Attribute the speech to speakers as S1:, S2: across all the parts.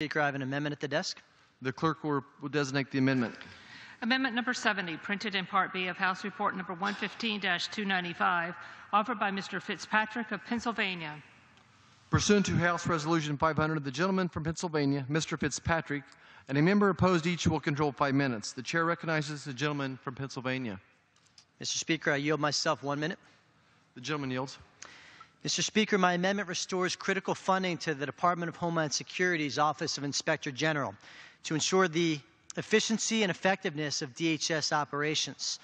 S1: Speaker, I have an amendment at the desk.
S2: The clerk will designate the amendment.
S3: Amendment number 70, printed in Part B of House Report number 115-295, offered by Mr. Fitzpatrick of Pennsylvania.
S2: Pursuant to House Resolution 500, the gentleman from Pennsylvania, Mr. Fitzpatrick, and a member opposed each will control 5 minutes. The chair recognizes the gentleman from Pennsylvania.
S1: Mr. Speaker, I yield myself 1 minute.
S2: The gentleman yields.
S1: Mr. Speaker, my amendment restores critical funding to the Department of Homeland Security's Office of Inspector General to ensure the efficiency and effectiveness of DHS operations.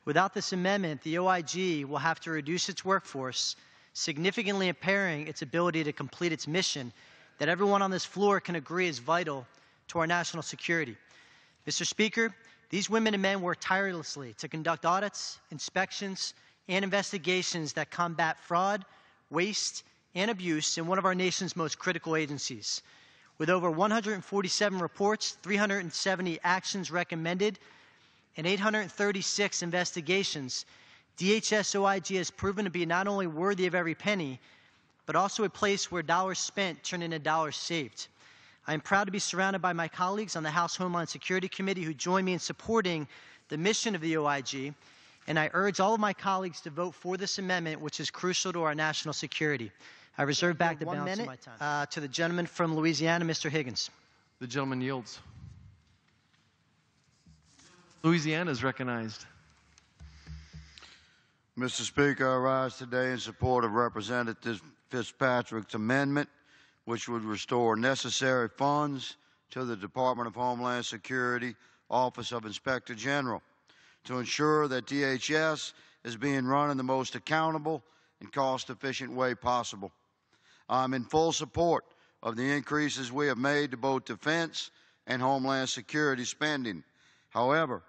S1: Without this amendment, the OIG will have to reduce its workforce, significantly impairing its ability to complete its mission that everyone on this floor can agree is vital to our national security. Mr. Speaker, these women and men work tirelessly to conduct audits, inspections, and investigations that combat fraud, waste, and abuse in one of our nation's most critical agencies. With over 147 reports, 370 actions recommended, and 836 investigations, DHS OIG has proven to be not only worthy of every penny, but also a place where dollars spent turn into dollars saved. I am proud to be surrounded by my colleagues on the House Homeland Security Committee who join me in supporting the mission of the OIG, and I urge all of my colleagues to vote for this amendment, which is crucial to our national security. I reserve back the balance of my time. To the gentleman from Louisiana, Mr. Higgins.
S2: The gentleman yields. Louisiana is recognized.
S4: Mr. Speaker, I rise today in support of Representative Fitzpatrick's amendment, which would restore necessary funds to the Department of Homeland Security Office of Inspector General to ensure that DHS is being run in the most accountable and cost-efficient way possible. I'm in full support of the increases we have made to both defense and Homeland Security spending. However,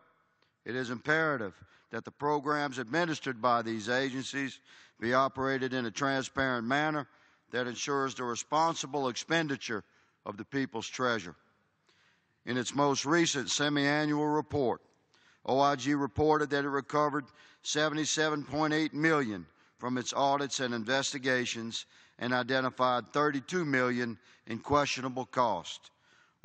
S4: it is imperative that the programs administered by these agencies be operated in a transparent manner that ensures the responsible expenditure of the people's treasure. In its most recent semi-annual report, OIG reported that it recovered $77.8 million from its audits and investigations and identified $32 million in questionable cost.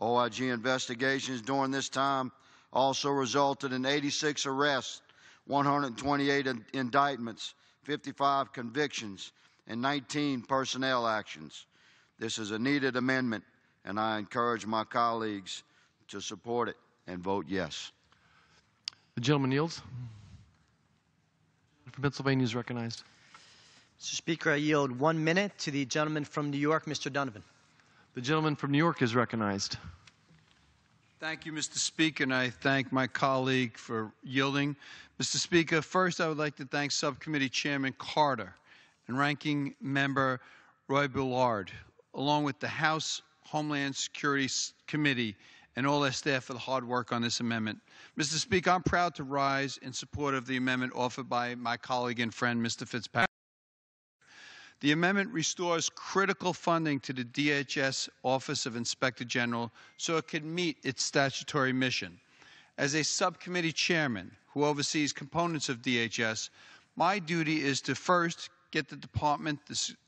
S4: OIG investigations during this time also resulted in 86 arrests, 128 indictments, 55 convictions, and 19 personnel actions. This is a needed amendment, and I encourage my colleagues to support it and vote yes.
S2: The gentleman yields. From Pennsylvania is recognized.
S1: Mr. Speaker, I yield 1 minute to the gentleman from New York, Mr. Donovan.
S2: The gentleman from New York is recognized.
S5: Thank you, Mr. Speaker, and I thank my colleague for yielding. Mr. Speaker, first I would like to thank Subcommittee Chairman Carter and Ranking Member Roy Bullard, along with the House Homeland Security Committee and all their staff for the hard work on this amendment. Mr. Speaker, I'm proud to rise in support of the amendment offered by my colleague and friend, Mr. Fitzpatrick. The amendment restores critical funding to the DHS Office of Inspector General so it can meet its statutory mission. As a subcommittee chairman who oversees components of DHS, my duty is to first get the department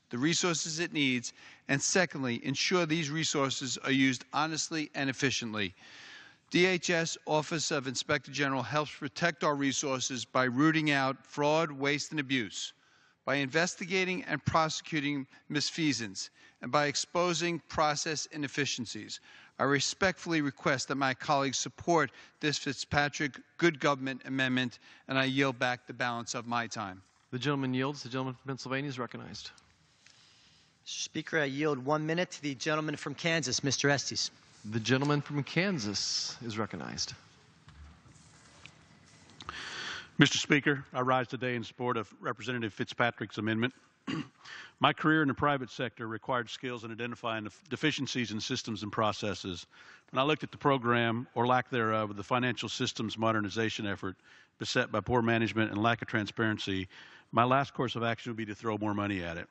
S5: the resources it needs, and secondly, ensure these resources are used honestly and efficiently. DHS Office of Inspector General helps protect our resources by rooting out fraud, waste, and abuse, by investigating and prosecuting misfeasance, and by exposing process inefficiencies. I respectfully request that my colleagues support this Fitzpatrick Good Government Amendment, and I yield back the balance of my time.
S2: The gentleman yields. The gentleman from Pennsylvania is recognized.
S1: Mr. Speaker, I yield 1 minute to the gentleman from Kansas, Mr. Estes.
S2: The gentleman from Kansas is recognized.
S6: Mr. Speaker, I rise today in support of Representative Fitzpatrick's amendment. My career in the private sector required skills in identifying deficiencies in systems and processes. When I looked at the program, or lack thereof, of the financial systems modernization effort beset by poor management and lack of transparency, my last course of action would be to throw more money at it.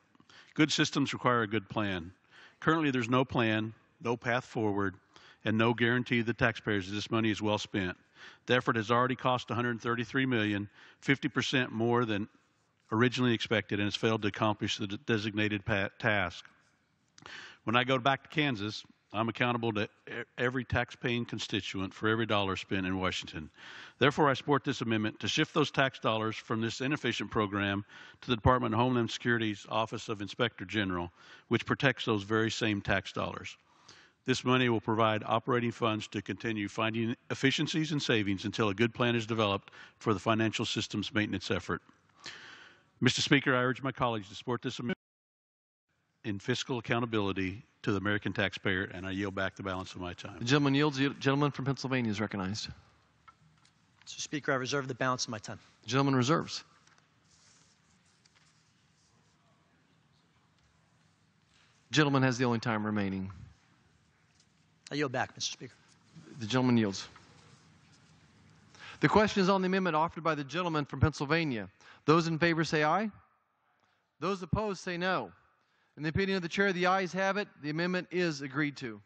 S6: Good systems require a good plan. Currently, there's no plan, no path forward, and no guarantee to the taxpayers that this money is well spent. The effort has already cost $133 million, 50% more than originally expected, and has failed to accomplish the designated task. When I go back to Kansas, I'm accountable to every tax-paying constituent for every dollar spent in Washington. Therefore, I support this amendment to shift those tax dollars from this inefficient program to the Department of Homeland Security's Office of Inspector General, which protects those very same tax dollars. This money will provide operating funds to continue finding efficiencies and savings until a good plan is developed for the financial systems maintenance effort. Mr. Speaker, I urge my colleagues to support this amendment in fiscal accountability to the American taxpayer, and I yield back the balance of my time.
S2: The gentleman yields. The gentleman from Pennsylvania is recognized.
S1: Mr. Speaker, I reserve the balance of my time.
S2: The gentleman reserves. The gentleman has the only time remaining.
S1: I yield back, Mr. Speaker.
S2: The gentleman yields. The question is on the amendment offered by the gentleman from Pennsylvania. Those in favor say aye. Those opposed say no. In the opinion of the chair, the ayes have it. The amendment is agreed to.